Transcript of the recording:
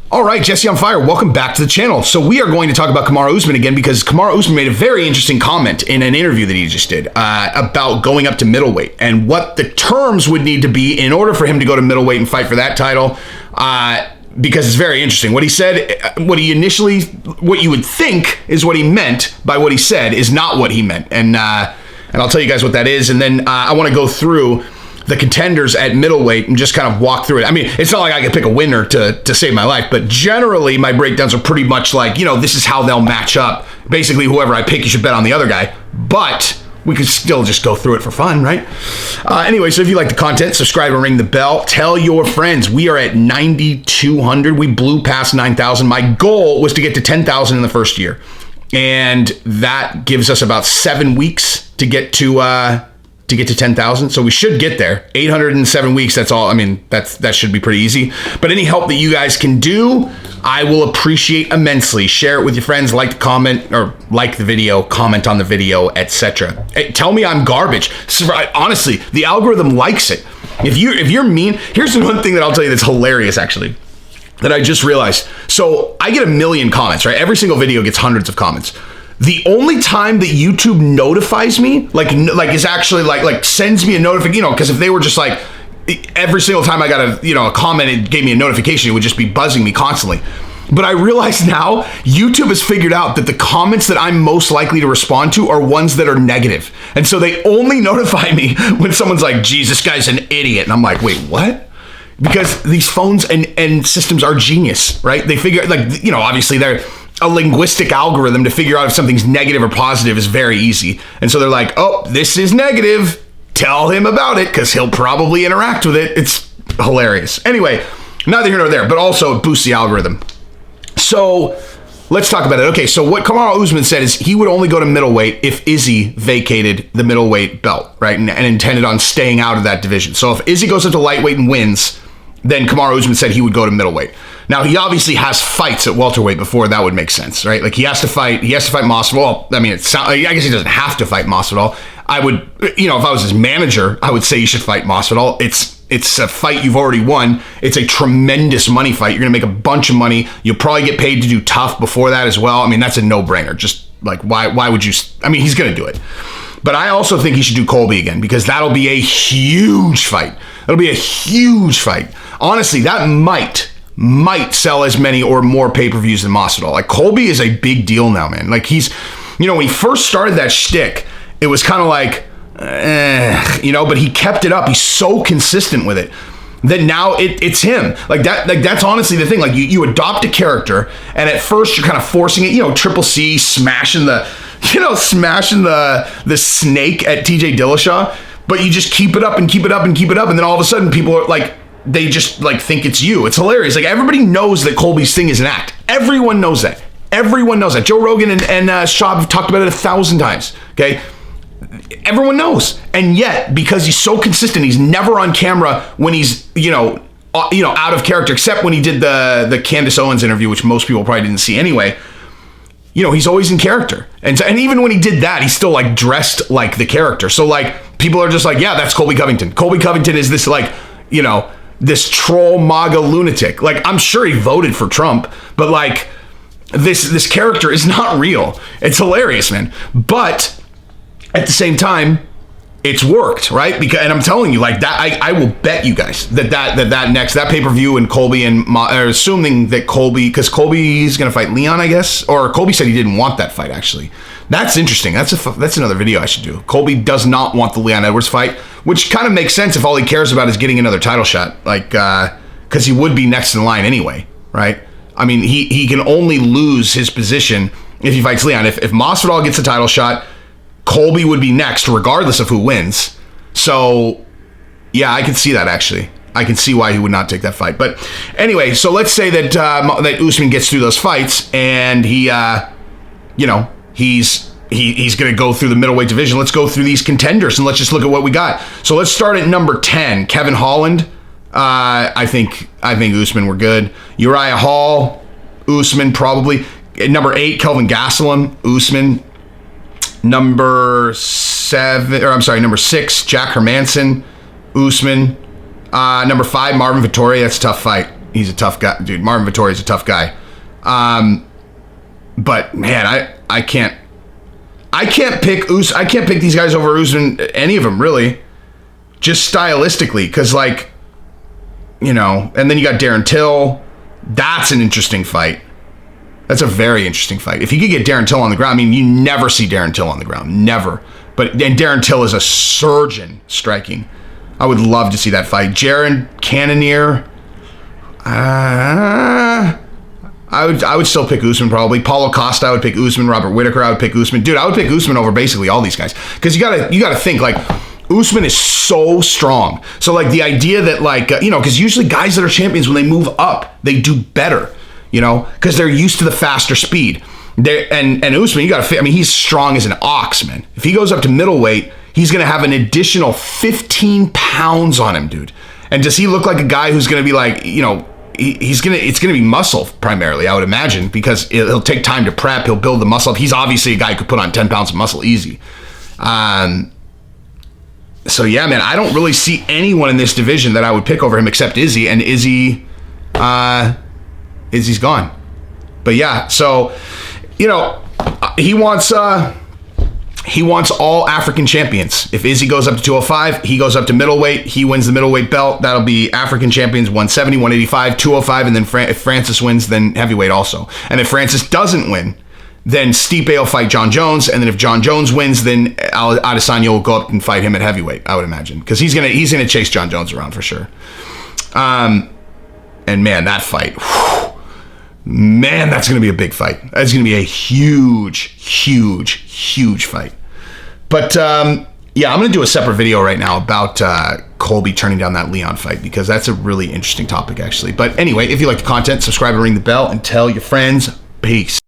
All right, Jesse on Fire, welcome back to the channel. So we are going to talk about Kamaru Usman again because Kamaru Usman made a very interesting comment in an interview that he just did about going up to middleweight and what the terms would need to be in order for him to go to middleweight and fight for that title. Because it's very interesting. What he said, what you would think is what he meant by what he said is not what he meant. And I'll tell you guys what that is. And then I want to go through the contenders at middleweight and just kind of walk through it. I mean, it's not like I can pick a winner to save my life, but generally my breakdowns are pretty much like, this is how they'll match up. Basically, whoever I pick, you should bet on the other guy. But we could still just go through it for fun, right? Anyway, so if you like the content, subscribe and ring the bell. Tell your friends. We are at 9,200. We blew past 9,000. My goal was to get to 10,000 in the first year. And that gives us about 7 weeks to get to 10,000. So we should get there. 807 weeks. That's all. I mean, that should be pretty easy. But any help that you guys can do, I will appreciate immensely. Share it with your friends, like the comment or like the video, comment on the video, etc. Tell me I'm garbage. Honestly, the algorithm likes it. If you're mean, here's the one thing that I'll tell you that's hilarious actually, that I just realized. So I get 1 million comments, right? Every single video gets hundreds of comments. The only time that YouTube notifies me, like is actually like sends me a notification, because if they were just like every single time I got a comment, it gave me a notification, it would just be buzzing me constantly. But I realize now YouTube has figured out that the comments that I'm most likely to respond to are ones that are negative. And so they only notify me when someone's like, geez, this guy's an idiot. And I'm like, wait, what? Because these phones and systems are genius, right? They figure obviously they're a linguistic algorithm to figure out if something's negative or positive is very easy. And so they're like, oh, this is negative. Tell him about it because he'll probably interact with it. It's hilarious. Anyway, neither here nor there, but also it boosts the algorithm. So let's talk about it. Okay, so what Kamaru Usman said is he would only go to middleweight if Izzy vacated the middleweight belt, right? And intended on staying out of that division. So if Izzy goes up to lightweight and wins, then Kamaru Usman said he would go to middleweight. Now, he obviously has fights at welterweight before that would make sense, right? Like he has to fight Masvidal. I mean, I guess he doesn't have to fight Masvidal. I would, if I was his manager, I would say you should fight Masvidal. It's a fight you've already won. It's a tremendous money fight. You're going to make a bunch of money. You'll probably get paid to do tough before that as well. I mean, that's a no-brainer. Just like, why would you? I mean, he's going to do it. But I also think he should do Colby again because that'll be a huge fight. That'll be a huge fight. Honestly, that might sell as many or more pay-per-views than Masvidal. Like, Colby is a big deal now, man. Like, he's, when he first started that shtick, it was kind of like, but he kept it up. He's so consistent with it that now it's him. Like that's honestly the thing. Like, you adopt a character, and at first you're kind of forcing it. Triple C smashing the snake at TJ Dillashaw, but you just keep it up and keep it up and keep it up, and then all of a sudden people are like, they just like think it's you. It's hilarious. Like, everybody knows that Colby's thing is an act. Everyone knows that. Everyone knows that. Joe Rogan and Schaub have talked about it 1,000 times. Okay. Everyone knows. And yet, because he's so consistent, he's never on camera when he's, out of character, except when he did the Candace Owens interview, which most people probably didn't see anyway. He's always in character. And even when he did that, he's still like dressed like the character. So like, people are just like, yeah, that's Colby Covington. Colby Covington is this like, this troll MAGA lunatic. Like, I'm sure he voted for Trump, but like this character is not real. It's hilarious, man. But at the same time, it's worked, right? And I'm telling you, like that, I will bet you guys that pay-per-view and Colby are assuming that Colby, because Colby's going to fight Leon, I guess, or Colby said he didn't want that fight, actually. That's interesting. That's another video I should do. Colby does not want the Leon Edwards fight, which kind of makes sense if all he cares about is getting another title shot, like, because he would be next in line anyway, right? I mean, he can only lose his position if he fights Leon. If Masvidal gets a title shot, Colby would be next, regardless of who wins. So, yeah, I can see that, actually. I can see why he would not take that fight. But anyway, so let's say that that Usman gets through those fights, and he, he's going to go through the middleweight division. Let's go through these contenders, and let's just look at what we got. So let's start at number 10, Kevin Holland. I think Usman, we're good. Uriah Hall, Usman, probably. At number 8, Kelvin Gastelum, Usman. Number 6, Jack Hermanson, Usman. Number 5, Marvin Vettori. That's a tough fight. He's a tough guy, dude. Marvin Vettori's a tough guy. But man, I can't pick these guys over Usman, any of them really, just stylistically, because like, you know. And then you got Darren Till. That's an interesting fight. That's a very interesting fight. If you could get Darren Till on the ground, I mean, you never see Darren Till on the ground, never. And Darren Till is a surgeon striking. I would love to see that fight. Jaron Cannonier. I would still pick Usman probably. Paulo Costa, I would pick Usman. Robert Whittaker, I would pick Usman. Dude, I would pick Usman over basically all these guys, because you gotta think like Usman is so strong. So like the idea that like you know, because usually guys that are champions, when they move up, they do better. You know, because they're used to the faster speed. And Usman, you gotta. I mean, he's strong as an ox, man. If he goes up to middleweight, he's gonna have an additional 15 pounds on him, dude. And does he look like a guy who's gonna be like, you know, it's gonna be muscle primarily, I would imagine, because it'll take time to prep. He'll build the muscle up. He's obviously a guy who could put on 10 pounds of muscle easy. So yeah, man, I don't really see anyone in this division that I would pick over him except Izzy, and Izzy's gone. But yeah, so you know, he wants all African champions. If Izzy goes up to 205, he goes up to middleweight. He wins the middleweight belt. That'll be African champions 170, 185, 205, and then if Francis wins, then heavyweight also. And if Francis doesn't win, then Stipe will fight John Jones, and then if John Jones wins, then Adesanya will go up and fight him at heavyweight, I would imagine, because he's gonna chase John Jones around for sure. And man, that fight. Whew, man, that's going to be a big fight. That's going to be a huge fight. But yeah, I'm going to do a separate video right now about Colby turning down that Leon fight, because that's a really interesting topic, actually. But anyway, if you like the content, subscribe and ring the bell and tell your friends. Peace.